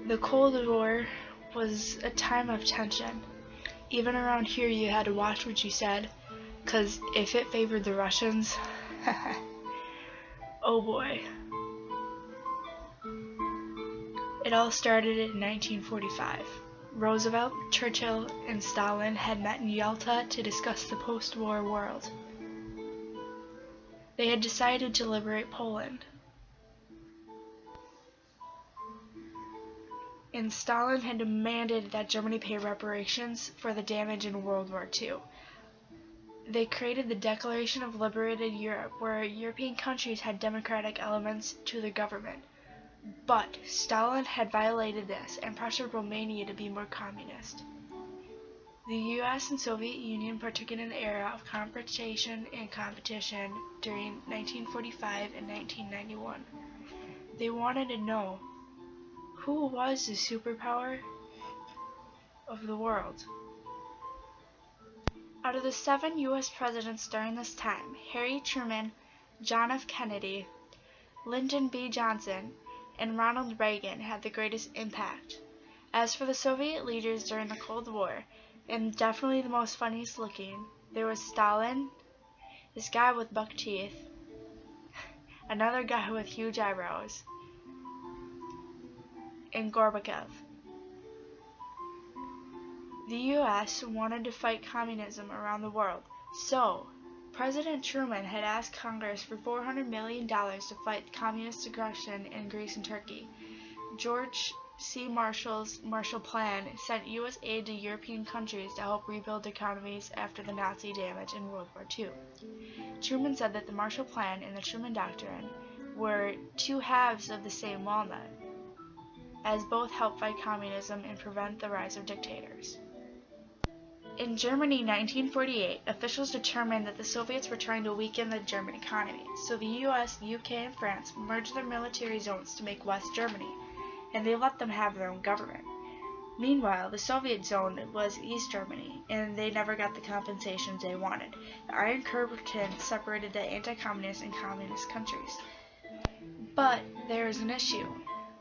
The Cold War was a time of tension. Even around here you had to watch what you said, 'cause if it favored the Russians, oh boy. It all started in 1945. Roosevelt, Churchill, and Stalin had met in Yalta to discuss the post-war world. They had decided to liberate Poland. And Stalin had demanded that Germany pay reparations for the damage in World War II. They created the Declaration of Liberated Europe, where European countries had democratic elements to their government. But Stalin had violated this and pressured Romania to be more communist. The US and Soviet Union partook in an era of confrontation and competition during 1945 and 1991. They wanted to know who was the superpower of the world. Out of the 7 US presidents during this time, Harry Truman, John F. Kennedy, Lyndon B. Johnson, and Ronald Reagan had the greatest impact. As for the Soviet leaders during the Cold War, and definitely the most funniest looking, there was Stalin, this guy with buck teeth, another guy with huge eyebrows, and Gorbachev. The US wanted to fight communism around the world, so President Truman had asked Congress for $400 million to fight communist aggression in Greece and Turkey. George C. Marshall's Marshall Plan sent U.S. aid to European countries to help rebuild economies after the Nazi damage in World War II. Truman said that the Marshall Plan and the Truman Doctrine were two halves of the same walnut, as both helped fight communism and prevent the rise of dictators. In Germany, 1948, officials determined that the Soviets were trying to weaken the German economy, so the US, UK, and France merged their military zones to make West Germany, and they let them have their own government. Meanwhile, the Soviet zone was East Germany, and they never got the compensations they wanted. The Iron Curtain separated the anti-communist and communist countries. But there is an issue.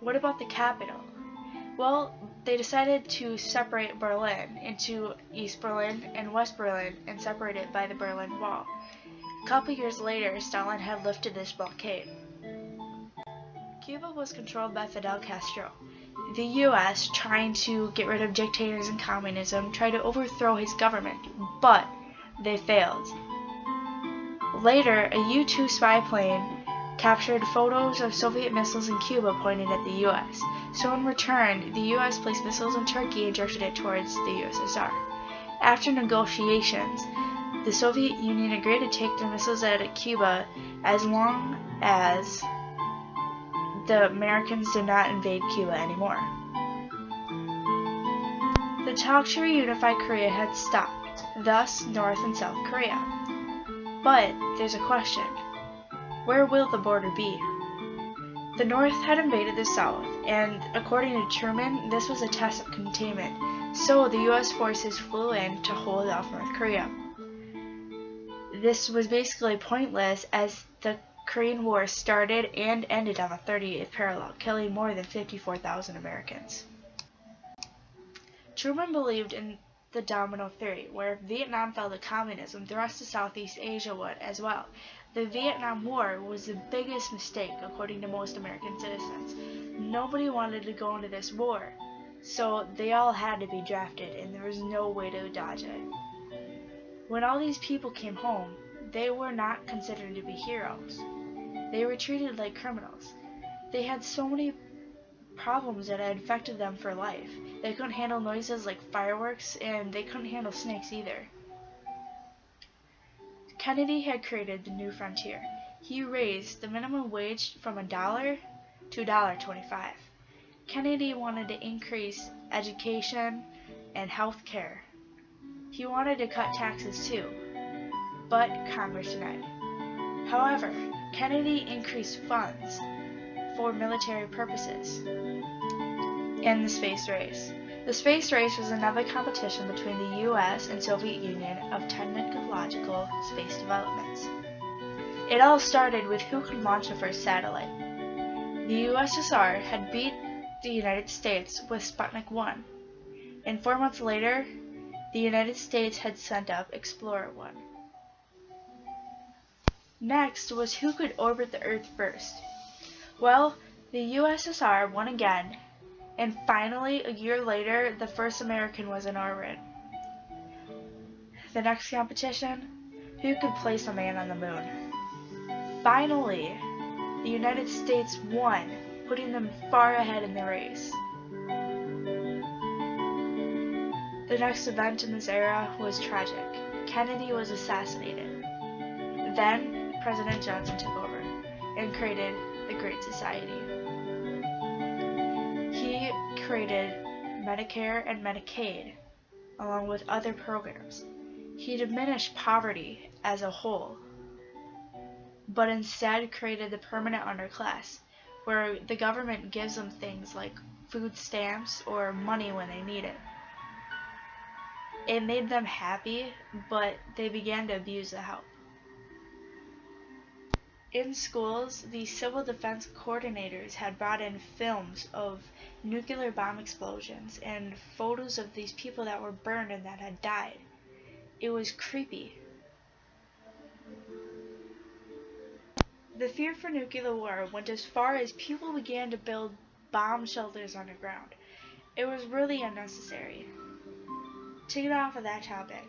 What about the capital? Well, they decided to separate Berlin into East Berlin and West Berlin and separate it by the Berlin Wall. A couple years later, Stalin had lifted this blockade. Cuba was controlled by Fidel Castro. The US, trying to get rid of dictators and communism, tried to overthrow his government, but they failed. Later, a U-2 spy plane captured photos of Soviet missiles in Cuba pointed at the US. So in return, the US placed missiles in Turkey and directed it towards the USSR. After negotiations, the Soviet Union agreed to take their missiles out of Cuba as long as the Americans did not invade Cuba anymore. The talks to reunify Korea had stopped, thus North and South Korea. But there's a question. Where will the border be? The North had invaded the South, and according to Truman, this was a test of containment, so the US forces flew in to hold off North Korea. This was basically pointless as the Korean War started and ended on the 38th parallel, killing more than 54,000 Americans. Truman believed in the domino theory, where if Vietnam fell to communism, the rest of Southeast Asia would as well. The Vietnam War was the biggest mistake, according to most American citizens. Nobody wanted to go into this war, so they all had to be drafted, and there was no way to dodge it. When all these people came home, they were not considered to be heroes. They were treated like criminals. They had so many problems that had infected them for life. They couldn't handle noises like fireworks, and they couldn't handle snakes either. Kennedy had created the new frontier. He raised the minimum wage from $1 to $1.25. Kennedy wanted to increase education and health care. He wanted to cut taxes too, but Congress denied. However, Kennedy increased funds for military purposes and the space race. The space race was another competition between the US and Soviet Union of technological space developments. It all started with who could launch the first satellite. The USSR had beat the United States with Sputnik 1, and 4 months later, the United States had sent up Explorer 1. Next was who could orbit the Earth first. Well, the USSR won again, and finally, a year later, the first American was in orbit. The next competition, who could place a man on the moon. Finally, the United States won, putting them far ahead in the race. The next event in this era was tragic. Kennedy was assassinated. Then, President Johnson took over and created the Great Society. He created Medicare and Medicaid, along with other programs. He diminished poverty as a whole, but instead created the permanent underclass, where the government gives them things like food stamps or money when they need it. It made them happy, but they began to abuse the help. In schools, the civil defense coordinators had brought in films of nuclear bomb explosions and photos of these people that were burned and that had died. It was creepy. The fear for nuclear war went as far as people began to build bomb shelters underground. It was really unnecessary. To get off of that topic,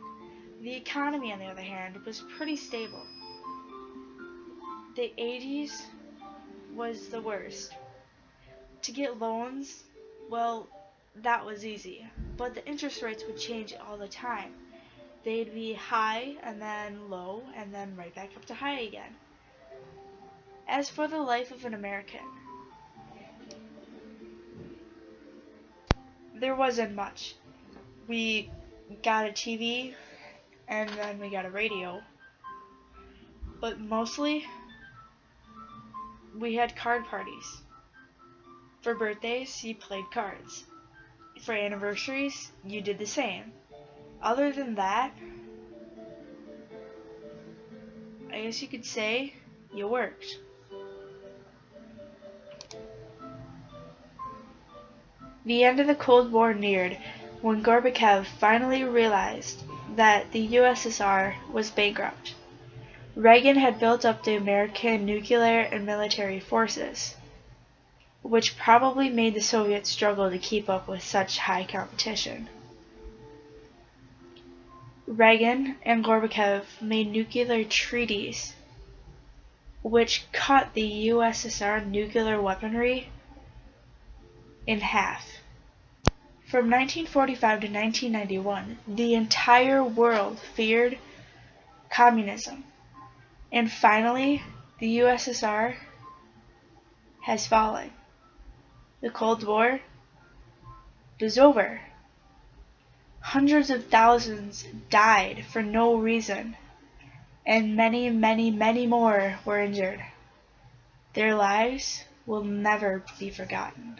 the economy, on the other hand, was pretty stable. The 80s was the worst. To get loans, well, that was easy, but the interest rates would change all the time. They'd be high and then low and then right back up to high again. As for the life of an American, there wasn't much. We got a TV and then we got a radio, but mostly we had card parties. For birthdays, you played cards. For anniversaries, you did the same. Other than that, I guess you could say you worked. The end of the Cold War neared when Gorbachev finally realized that the USSR was bankrupt. Reagan had built up the American nuclear and military forces, which probably made the Soviets struggle to keep up with such high competition. Reagan and Gorbachev made nuclear treaties which cut the USSR nuclear weaponry in half. From 1945 to 1991, the entire world feared communism. And finally, the USSR has fallen. The Cold War is over. Hundreds of thousands died for no reason, and many, many, many more were injured. Their lives will never be forgotten.